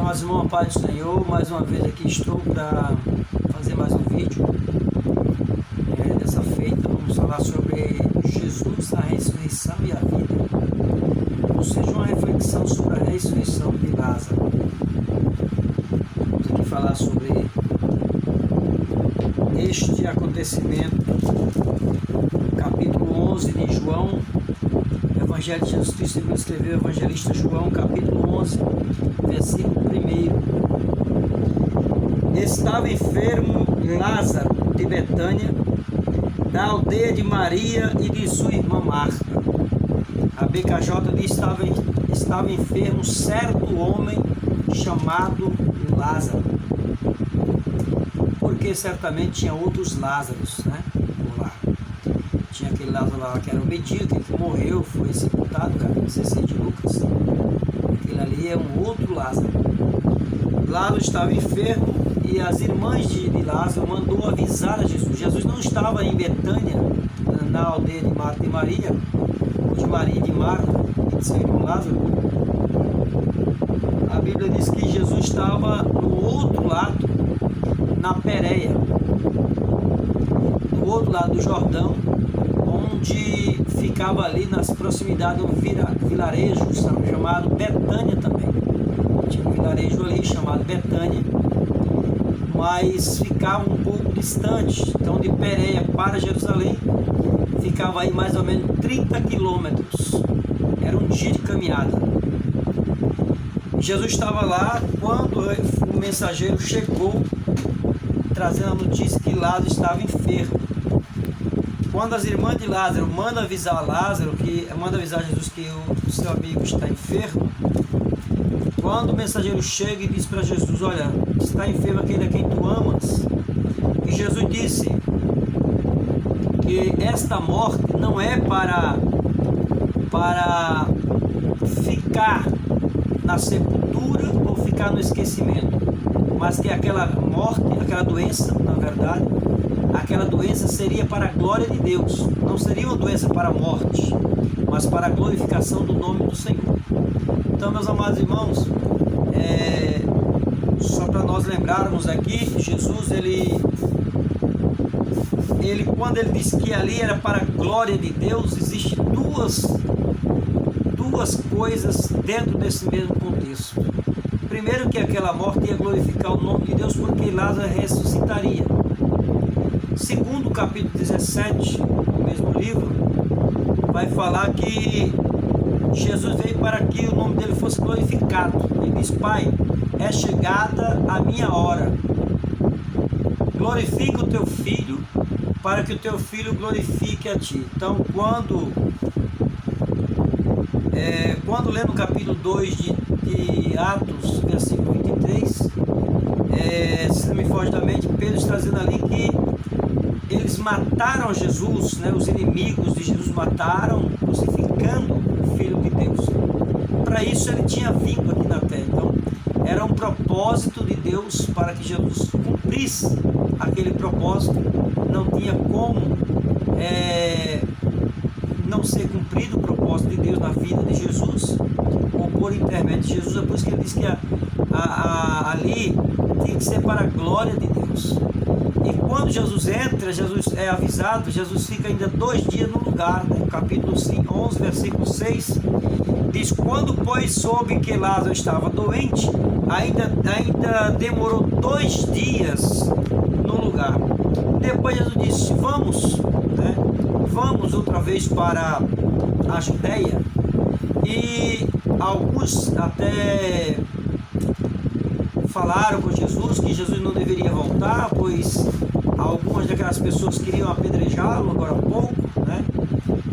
Amados irmãos, Pai do Senhor, mais uma vez aqui estou para fazer mais um vídeo. Dessa feita vamos falar sobre Jesus, a ressurreição e a vida. Ou seja, uma reflexão sobre a ressurreição de Lázaro. Vamos aqui falar sobre este acontecimento, capítulo 11 de João, Evangelho de Jesus Cristo, segundo escreveu o evangelista João, capítulo 11, versículo 1. Estava enfermo Lázaro de Betânia, da aldeia de Maria e de sua irmã Marta. A BKJ diz que estava enfermo certo homem chamado Lázaro, porque certamente tinha outros Lázaros, né? Por lá. Tinha aquele Lázaro lá que era o medíocre, que morreu, foi sepultado, capítulo 16 de Lucas. Aquele ali é um outro Lázaro. Lázaro estava enfermo e as irmãs de Lázaro mandou avisar a Jesus. Jesus não estava em Betânia, na aldeia de Marta e Maria, ou de Maria e de Marta, e de seu irmão Lázaro. A Bíblia diz que Jesus estava no outro lado, na Pérea, do outro lado do Jordão, onde ficava ali nas proximidades de um vilarejo chamado Betânia também. Tinha um vilarejo ali chamado Betânia, mas ficava um pouco distante. Então de Pérea para Jerusalém ficava aí mais ou menos 30 quilômetros. Era um dia de caminhada. Jesus estava lá quando o mensageiro chegou trazendo a notícia que Lázaro estava enfermo. Quando as irmãs de Lázaro mandam avisar Jesus que o seu amigo está enfermo, quando o mensageiro chega e diz para Jesus: olha, está enfermo aquele a quem tu amas, e Jesus disse que esta morte não é para ficar na sepultura ou ficar no esquecimento, mas que aquela morte, aquela doença, na verdade, aquela doença seria para a glória de Deus. Não seria uma doença para a morte, mas para a glorificação do nome do Senhor. Então, meus amados irmãos, só para nós lembrarmos aqui, Jesus, ele quando ele disse que ali era para a glória de Deus, existem duas coisas dentro desse mesmo contexto. Primeiro, que aquela morte ia glorificar o nome de Deus, porque Lázaro ressuscitaria. Segundo, o capítulo 17 do mesmo livro vai falar que Jesus veio para que o nome dele fosse glorificado. Ele diz: Pai, é chegada a minha hora, glorifica o teu filho, para que o teu filho glorifique a ti. Então, quando lê no capítulo 2 de Atos, versículo 23, se não me foge da mente, Pedro está dizendo ali que eles mataram Jesus, né? Os inimigos de Jesus mataram, crucificando o Filho de Deus. Para isso ele tinha vindo aqui na terra. Então, era um propósito de Deus para que Jesus cumprisse aquele propósito. Não tinha como não ser cumprido o propósito de Deus na vida de Jesus, ou por intermédio de Jesus. É por isso que ele diz que ali tem que ser para a glória de Deus. E quando Jesus entra, Jesus é avisado, Jesus fica ainda 2 dias no lugar, né? Capítulo 11, versículo 6, diz: quando, pois, soube que Lázaro estava doente, ainda demorou 2 dias no lugar. Depois Jesus disse: vamos, né? Vamos outra vez para a Judéia. E alguns até falaram com Jesus que Jesus não deveria voltar, pois algumas daquelas pessoas queriam apedrejá-lo agora há pouco, né?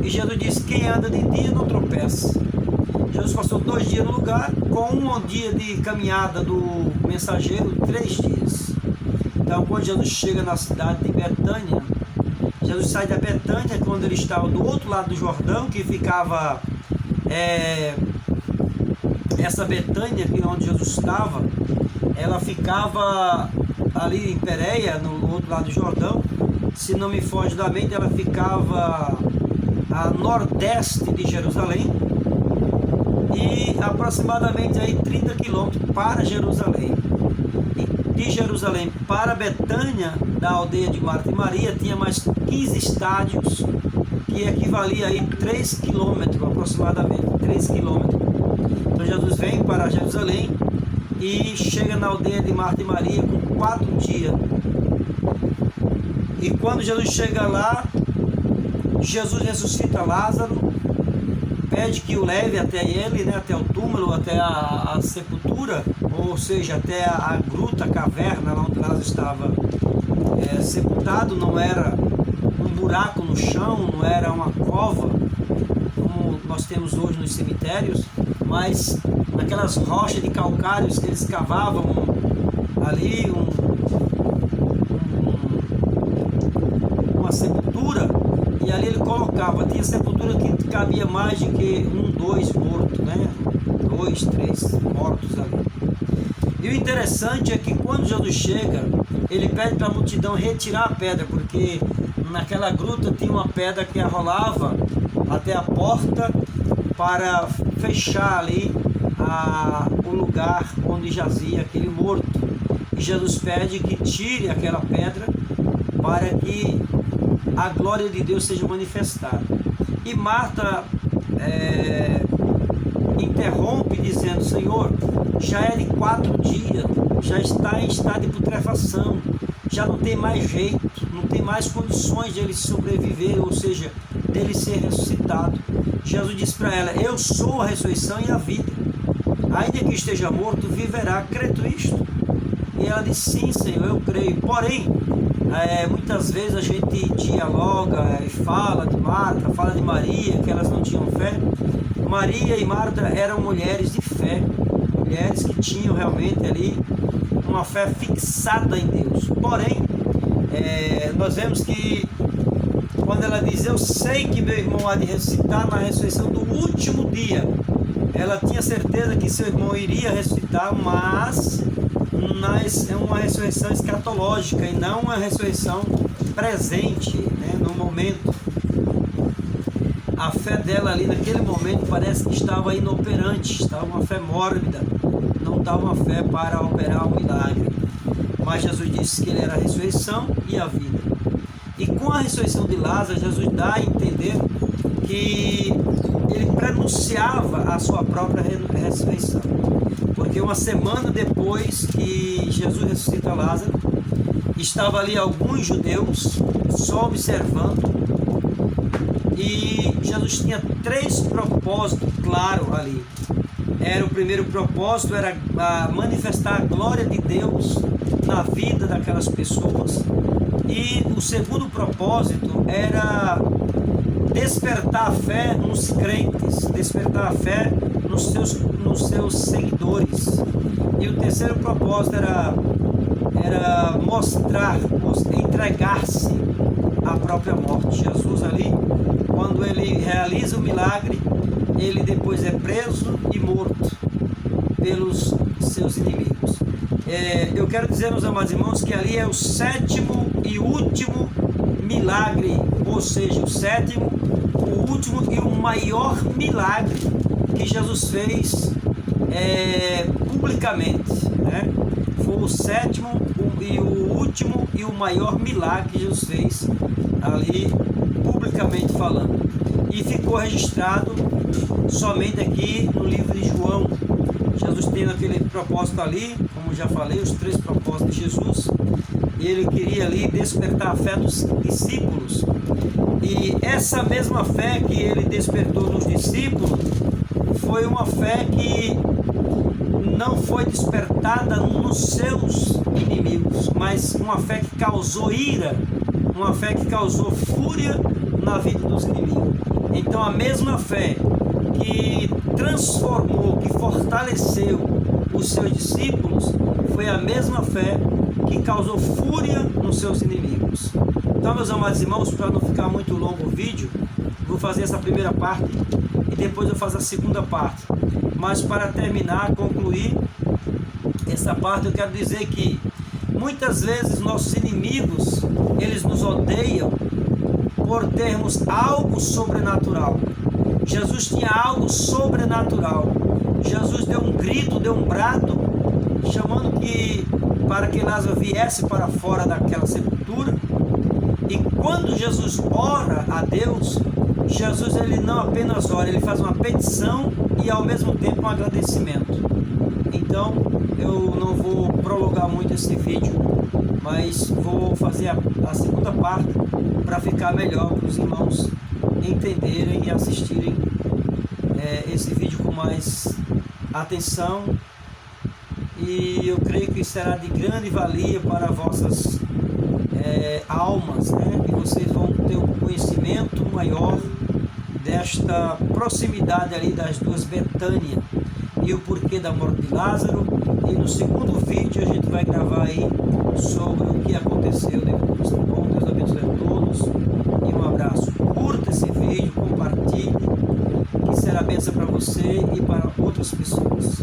E Jesus disse: quem anda de dia não tropeça. Jesus passou 2 dias no lugar, com um dia de caminhada do mensageiro, 3 dias. Então, quando Jesus chega na cidade de Betânia, Jesus sai da Betânia, quando ele estava do outro lado do Jordão, que ficava essa Betânia, que onde Jesus estava, ela ficava ali em Pérea, no outro lado do Jordão. Se não me foge da mente, ela ficava a nordeste de Jerusalém. e aproximadamente aí 30 quilômetros para Jerusalém. E de Jerusalém para Betânia, da aldeia de Marta e Maria, tinha mais 15 estádios, que equivalia aí 3 quilômetros aproximadamente, 3 quilômetros. Então Jesus vem para Jerusalém e chega na aldeia de Marta e Maria com 4 dias. E quando Jesus chega lá, Jesus ressuscita Lázaro, pede que o leve até ele, né, até o túmulo, até a sepultura, ou seja, até a gruta, a caverna lá onde Lázaro estava sepultado. Não era um buraco no chão, não era uma cova, como nós temos hoje nos cemitérios, mas naquelas rochas de calcários que eles cavavam ali, uma sepultura, e ali ele colocava. Tinha sepultura que cabia mais de que 2 mortos, né? 2, 3 mortos ali. E o interessante é que quando Jesus chega, ele pede para a multidão retirar a pedra, porque naquela gruta tinha uma pedra que arrolava até a porta para fechar ali o lugar onde jazia aquele morto. E Jesus pede que tire aquela pedra para que a glória de Deus seja manifestada. E Marta interrompe dizendo: Senhor, já é de 4 dias, já está em estado de putrefação, já não tem mais jeito, não tem mais condições de ele sobreviver, ou seja, dele ser ressuscitado. Jesus disse para ela: eu sou a ressurreição e a vida, ainda que esteja morto, viverá. Crê tu isto? E ela disse: sim, Senhor, eu creio. Porém, muitas vezes a gente dialoga e fala de Marta, fala de Maria, que elas não tinham fé. Maria e Marta eram mulheres de fé, mulheres que tinham realmente ali uma fé fixada em Deus. Porém, nós vemos que quando ela diz: eu sei que meu irmão há de ressuscitar na ressurreição do último dia, ela tinha certeza que seu irmão iria ressuscitar, mas é uma ressurreição escatológica e não uma ressurreição presente, né, no momento. A fé dela ali naquele momento parece que estava inoperante, estava uma fé mórbida, não estava uma fé para operar um milagre. Mas Jesus disse que ele era a ressurreição e a vida. E com a ressurreição de Lázaro, Jesus dá a entender que ele prenunciava a sua própria ressurreição. Porque uma semana depois que Jesus ressuscita Lázaro, estava ali alguns judeus só observando, e Jesus tinha 3 propósitos claros ali. O primeiro propósito era manifestar a glória de Deus na vida daquelas pessoas, e o segundo propósito era despertar a fé nos crentes, despertar a fé nos seus seguidores. E o terceiro propósito era entregar-se à própria morte. Jesus ali, quando ele realiza o milagre, ele depois é preso e morto pelos seus inimigos. Eu quero dizer, meus amados irmãos, que ali é o 7º e último milagre, ou seja, o 7º, o último e o maior milagre que Jesus fez publicamente, né? Foi o 7º e o último e o maior milagre que Jesus fez ali, publicamente falando, e ficou registrado somente aqui no livro de João. Jesus tem aquele propósito ali, como já falei, os 3 propósitos de Jesus. Ele queria ali despertar a fé dos discípulos, e essa mesma fé que ele despertou nos discípulos foi uma fé que não foi despertada nos seus inimigos, mas uma fé que causou ira, uma fé que causou fúria na vida dos inimigos. Então a mesma fé que transformou, que fortaleceu os seus discípulos, foi a mesma fé que causou fúria nos seus inimigos. Então, meus amados irmãos, para não ficar muito longo o vídeo, vou fazer essa primeira parte e depois eu faço a segunda parte. Mas para terminar, concluir essa parte, eu quero dizer que muitas vezes nossos inimigos, eles nos odeiam por termos algo sobrenatural. Jesus tinha algo sobrenatural, Jesus deu um grito, deu um brado, chamando para que Lázaro viesse para fora daquela sepultura. E quando Jesus ora a Deus, Jesus ele não apenas ora, ele faz uma petição e ao mesmo tempo um agradecimento. Então eu não vou prolongar muito esse vídeo, mas vou fazer a segunda parte para ficar melhor, para os irmãos entenderem e assistirem esse vídeo com mais atenção. E eu creio que será de grande valia para vossas almas, né? E vocês vão ter um conhecimento maior desta proximidade ali das duas Betânia e o porquê da morte de Lázaro. E no segundo vídeo a gente vai gravar aí sobre o que aconteceu depois, tá bom? Deus abençoe a todos e um abraço. Curta esse vídeo, compartilhe, que será bênção para você e para outras pessoas.